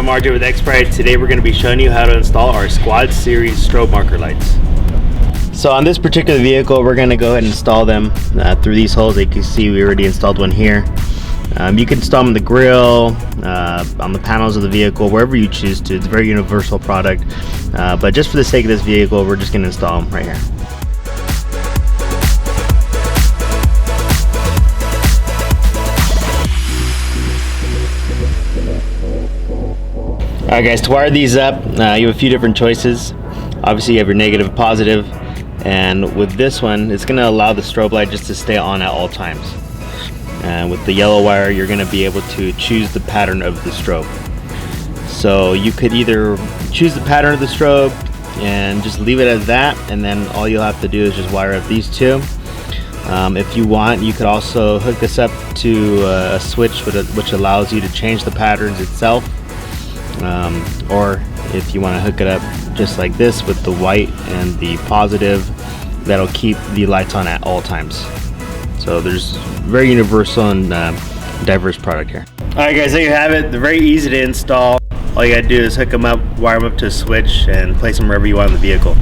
RJ with Xprite. Today we're going to be showing you how to install our Squad Series strobe marker lights. So on this particular vehicle, we're going to go ahead and install them through these holes. As you can see, we already installed one here. You can install them in the grill, on the panels of the vehicle, wherever you choose to. It's a very universal product, but just for the sake of this vehicle, we're just going to install them right here. Alright guys, to wire these up, you have a few different choices. Obviously you have your negative and positive, and with this one, it's going to allow the strobe light just to stay on at all times. And with the yellow wire, you're going to be able to choose the pattern of the strobe. So you could either choose the pattern of the strobe and just leave it as that, and then all you'll have to do is just wire up these two. If you want, you could also hook this up to a switch which allows you to change the patterns itself. Or if you want to hook it up just like this with the white and the positive, that'll keep the lights on at all times. So there's very universal and diverse product here. Alright guys, there you have it. They're very easy to install. All you gotta do is hook them up, wire them up to a switch, and place them wherever you want in the vehicle.